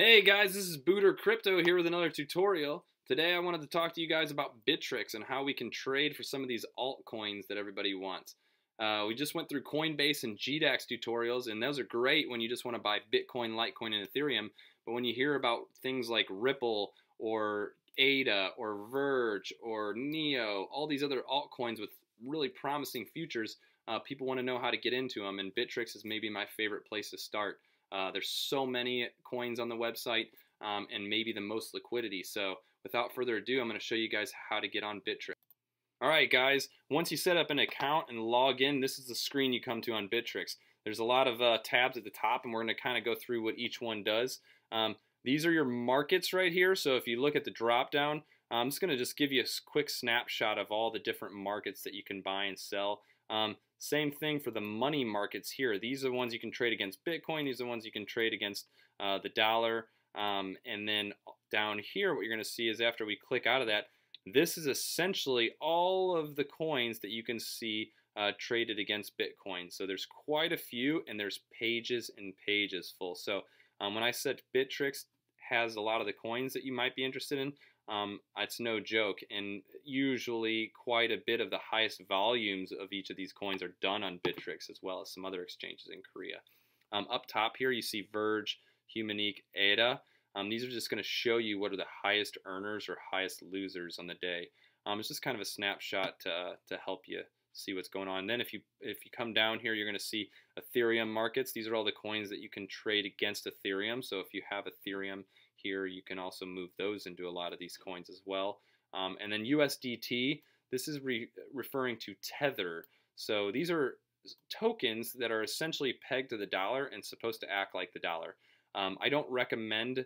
Hey guys, this is Booter Crypto here with another tutorial. Today I wanted to talk to you guys about Bittrex and how we can trade for some of these altcoins that everybody wants. We just went through Coinbase and GDAX tutorials, and those are great when you just want to buy Bitcoin, Litecoin, and Ethereum. But when you hear about things like Ripple or ADA or Verge or Neo, all these other altcoins with really promising futures, people want to know how to get into them, and Bittrex is maybe my favorite place to start. There's so many coins on the website and maybe the most liquidity. So without further ado, I'm going to show you guys how to get on Bittrex. Alright guys, once you set up an account and log in, this is the screen you come to on Bittrex. There's a lot of tabs at the top, and we're going to kind of go through what each one does. These are your markets right here. So if you look at the drop down, I'm just going to give you a quick snapshot of all the different markets that you can buy and sell. Same thing for the money markets here. These are the ones you can trade against Bitcoin. These are the ones you can trade against the dollar. And then down here, what you're going to see is after we click out of that, this is essentially all of the coins that you can see traded against Bitcoin. So there's quite a few, and there's pages and pages full. So when I said Bittrex has a lot of the coins that you might be interested in, it's no joke, and usually quite a bit of the highest volumes of each of these coins are done on Bittrex, as well as some other exchanges in Korea. Up top here you see Verge, Humanique, ADA. These are just going to show you what are the highest earners or highest losers on the day. It's just kind of a snapshot to help you see what's going on. And then if you come down here, you're going to see Ethereum markets. These are all the coins that you can trade against Ethereum. So if you have Ethereum here, you can also move those into a lot of these coins as well. And then USDT, this is referring to Tether. So these are tokens that are essentially pegged to the dollar and supposed to act like the dollar. I don't recommend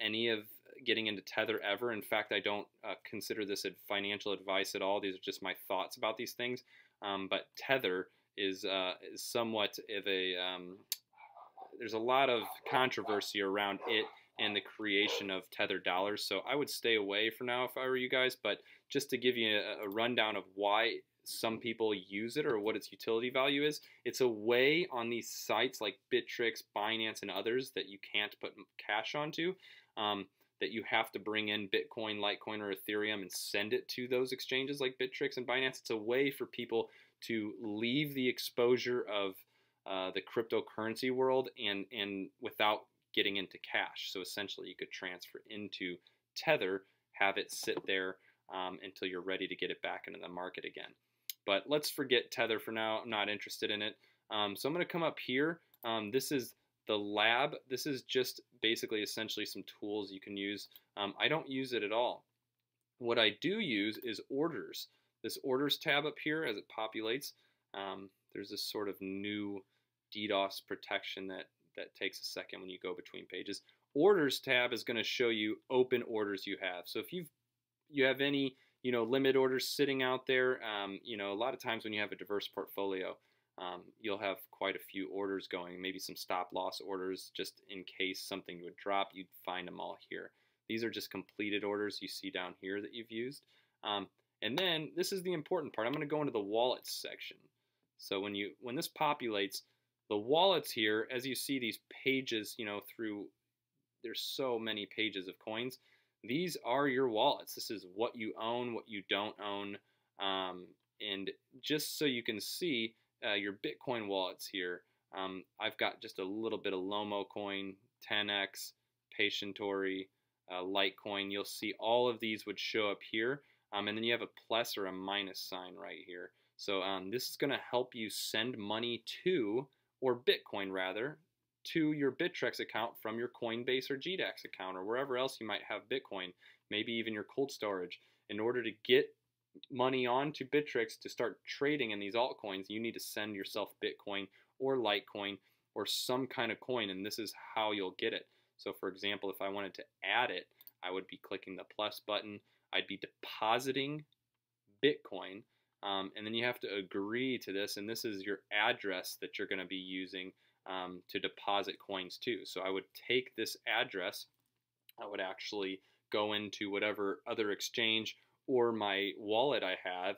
any of getting into Tether ever. In fact, I don't consider this financial advice at all. These are just my thoughts about these things. But Tether is somewhat of a there's a lot of controversy around it and the creation of Tether dollars. So I would stay away for now if I were you guys. But just to give you a rundown of why some people use it or what its utility value is, it's a way on these sites like Bittrex, Binance, and others that you can't put cash onto, that you have to bring in Bitcoin, Litecoin, or Ethereum and send it to those exchanges like Bittrex and Binance. It's a way for people to leave the exposure of the cryptocurrency world and without getting into cash. So essentially you could transfer into Tether, have it sit there until you're ready to get it back into the market again. But let's forget Tether for now. I'm not interested in it. So I'm going to come up here. This is the lab. This is just basically essentially some tools you can use. I don't use it at all. What I do use is orders. This orders tab up here, as it populates, there's this sort of new DDoS protection that takes a second when you go between pages. Orders tab is going to show you open orders you have. So if you have any limit orders sitting out there, a lot of times when you have a diverse portfolio, you'll have quite a few orders going, maybe some stop loss orders just in case something would drop. You'd find them all here. These are just completed orders you see down here that you've used. And then this is the important part. I'm going to go into the wallets section. So when this populates, the wallets here, as you see these pages, there's so many pages of coins. These are your wallets. This is what you own, what you don't own. And just so you can see your Bitcoin wallets here, I've got just a little bit of Lomo coin, 10x, Patientori, Litecoin. You'll see all of these would show up here. And then you have a plus or a minus sign right here. So this is going to help you send money to, or Bitcoin rather, to your Bittrex account from your Coinbase or GDAX account or wherever else you might have Bitcoin, maybe even your cold storage. In order to get money onto Bittrex to start trading in these altcoins, you need to send yourself Bitcoin or Litecoin or some kind of coin, and this is how you'll get it. So for example, if I wanted to add it, I would be clicking the plus button. I'd be depositing Bitcoin, and then you have to agree to this, and this is your address that you're going to be using to deposit coins to. So I would take this address, I would actually go into whatever other exchange or my wallet I have,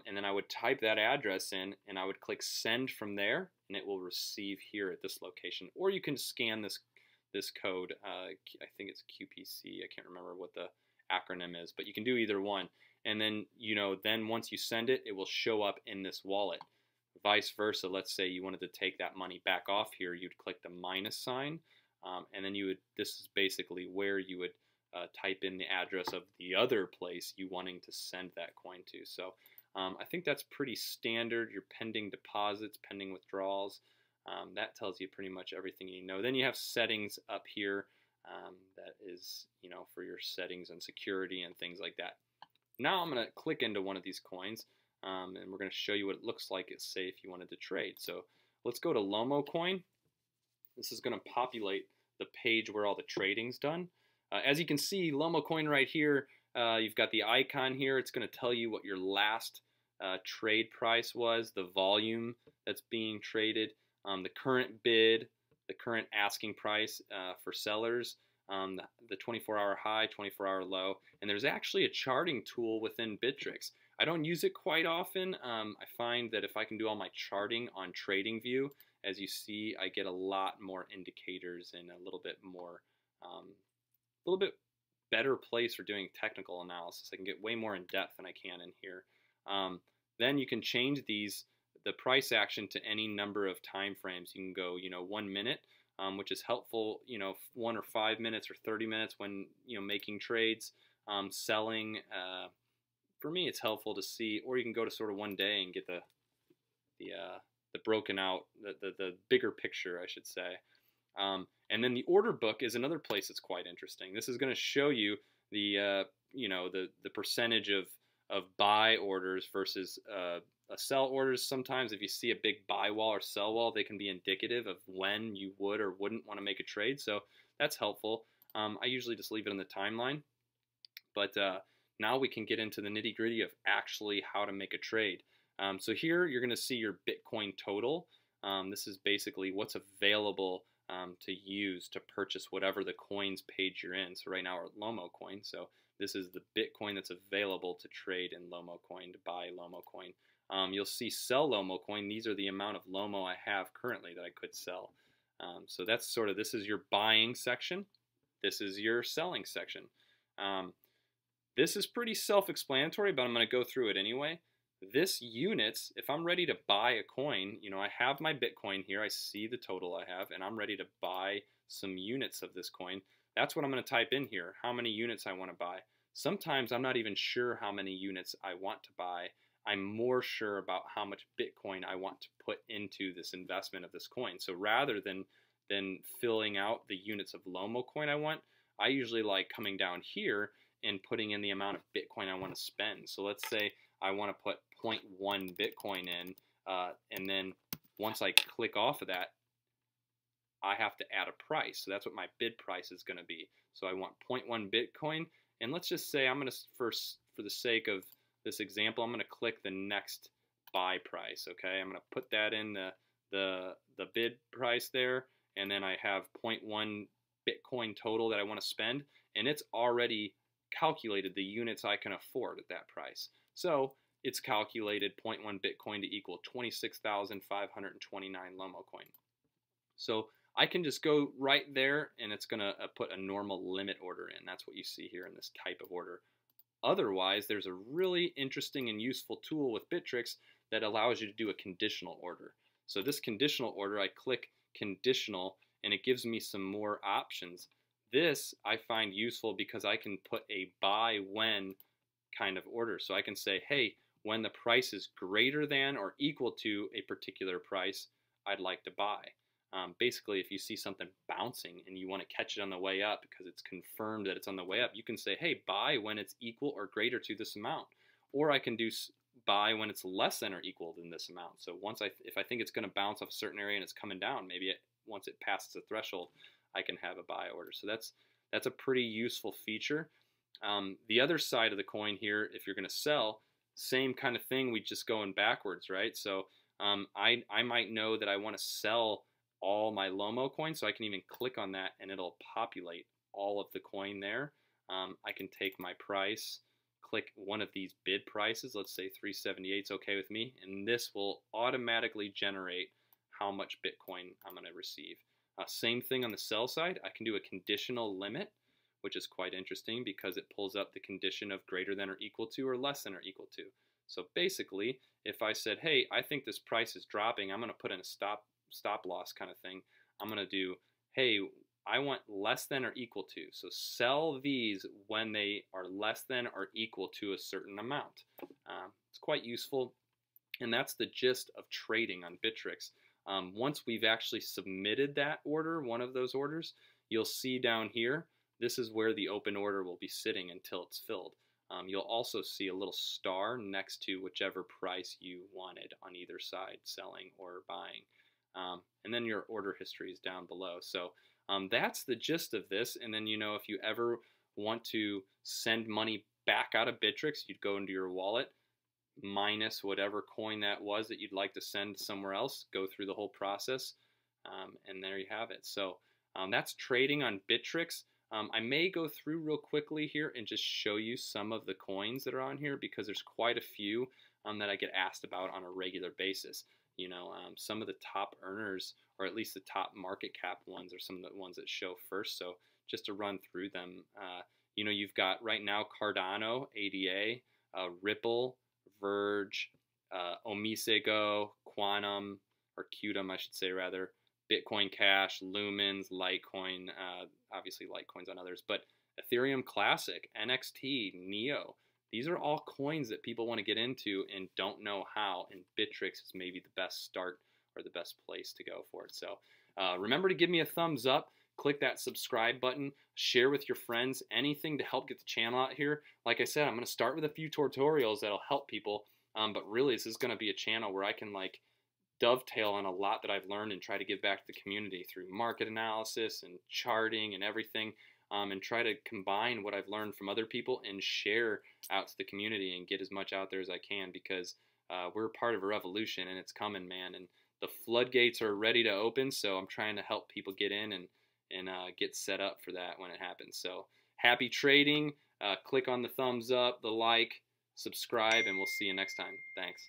and then I would type that address in, and I would click send from there, and it will receive here at this location. Or you can scan this code. I think it's QPC. I can't remember what the acronym is, but you can do either one. And then, then once you send it, it will show up in this wallet. Vice versa, let's say you wanted to take that money back off here, you'd click the minus sign, and then this is basically where you would type in the address of the other place you wanting to send that coin to. So I think that's pretty standard. Your pending deposits, pending withdrawals, that tells you pretty much everything you know. Then you have settings up here. That is, for your settings and security and things like that. Now I'm going to click into one of these coins, and we're going to show you what it looks like, say, if you wanted to trade. So let's go to Lomo coin. This is going to populate the page where all the trading's done. As you can see, Lomo coin right here, you've got the icon here. It's going to tell you what your last trade price was, the volume that's being traded, the current bid, the current asking price for sellers, the 24-hour high, 24-hour low, and there's actually a charting tool within Bittrex. I don't use it quite often. I find that if I can do all my charting on TradingView, as you see, I get a lot more indicators and a little bit more, a little bit better place for doing technical analysis. I can get way more in depth than I can in here. Then you can change the price action to any number of time frames. You can go, 1 minute, which is helpful, 1 or 5 minutes or 30 minutes when, making trades, selling. For me, it's helpful to see, or you can go to sort of 1 day and get the broken out, the bigger picture, I should say. And then the order book is another place that's quite interesting. This is going to show you the percentage of buy orders versus sell orders. Sometimes if you see a big buy wall or sell wall, they can be indicative of when you would or wouldn't want to make a trade. So that's helpful. I usually just leave it in the timeline. But now we can get into the nitty gritty of actually how to make a trade. So here you're going to see your Bitcoin total. This is basically what's available to use to purchase whatever the coins page you're in. So right now we're at Lomo coin. So this is the Bitcoin that's available to trade in Lomo coin, to buy Lomo coin. You'll see sell Lomo coin. These are the amount of Lomo I have currently that I could sell. So that's this is your buying section. This is your selling section. This is pretty self-explanatory, but I'm going to go through it anyway. This units, if I'm ready to buy a coin, I have my Bitcoin here. I see the total I have, and I'm ready to buy some units of this coin. That's what I'm going to type in here, how many units I want to buy. Sometimes I'm not even sure how many units I want to buy. I'm more sure about how much Bitcoin I want to put into this investment of this coin. So rather than filling out the units of Lomo coin I want, I usually like coming down here and putting in the amount of Bitcoin I want to spend. So let's say I want to put 0.1 Bitcoin in, and then once I click off of that, I have to add a price. So that's what my bid price is going to be. So I want 0.1 Bitcoin, and let's just say I'm going to, for the sake of this example, I'm going to click the next buy price. Okay, I'm going to put that in the bid price there, and then I have 0.1 Bitcoin total that I want to spend, and it's already calculated the units I can afford at that price. So it's calculated 0.1 Bitcoin to equal 26,529 Lomo coin. So I can just go right there, and it's going to put a normal limit order in. That's what you see here in this type of order. Otherwise, there's a really interesting and useful tool with Bittrex that allows you to do a conditional order. So this conditional order, I click conditional, and it gives me some more options. This I find useful because I can put a buy when kind of order. So I can say, hey, when the price is greater than or equal to a particular price, I'd like to buy. Basically, if you see something bouncing and you want to catch it on the way up because it's confirmed that it's on the way up, you can say, hey, buy when it's equal or greater to this amount. Or I can do buy when it's less than or equal than this amount. So if I think it's going to bounce off a certain area and it's coming down, maybe once it passes the threshold, I can have a buy order. So that's a pretty useful feature. The other side of the coin here, if you're going to sell, same kind of thing, we just going backwards, right? So I might know that I want to sell all my Lomo coins, so I can even click on that and it'll populate all of the coin there. I can take my price, click one of these bid prices, let's say 378 is okay with me, and this will automatically generate how much Bitcoin I'm going to receive. Same thing on the sell side. I can do a conditional limit, which is quite interesting because it pulls up the condition of greater than or equal to or less than or equal to. So basically, if I said, hey, I think this price is dropping, I'm going to put in a stop loss kind of thing. I'm going to do, hey, I want less than or equal to. So sell these when they are less than or equal to a certain amount. It's quite useful. And that's the gist of trading on Bittrex. Once we've actually submitted that order, one of those orders, you'll see down here, this is where the open order will be sitting until it's filled. You'll also see a little star next to whichever price you wanted on either side, selling or buying. And then your order history is down below. So that's the gist of this. And then, if you ever want to send money back out of Bittrex, you'd go into your wallet, minus whatever coin that was that you'd like to send somewhere else, go through the whole process, and there you have it. So that's trading on Bittrex. I may go through real quickly here and just show you some of the coins that are on here because there's quite a few that I get asked about on a regular basis. Some of the top earners, or at least the top market cap ones, are some of the ones that show first. So just to run through them, you've got right now Cardano, ADA, Ripple, Verge, Omisego, Quantum, or Qtum, I should say rather, Bitcoin Cash, Lumens, Litecoin, obviously Litecoin's on others, but Ethereum Classic, NXT, Neo. These are all coins that people want to get into and don't know how, and Bittrex is maybe the best start or the best place to go for it. So remember to give me a thumbs up, click that subscribe button, share with your friends, anything to help get the channel out here. Like I said, I'm going to start with a few tutorials that'll help people, but really this is going to be a channel where I can dovetail on a lot that I've learned and try to give back to the community through market analysis and charting and everything, and try to combine what I've learned from other people and share out to the community and get as much out there as I can, because we're part of a revolution and it's coming, man, and the floodgates are ready to open. So I'm trying to help people get in and get set up for that when it happens. So happy trading. Click on the thumbs up, the like, subscribe, and we'll see you next time. Thanks.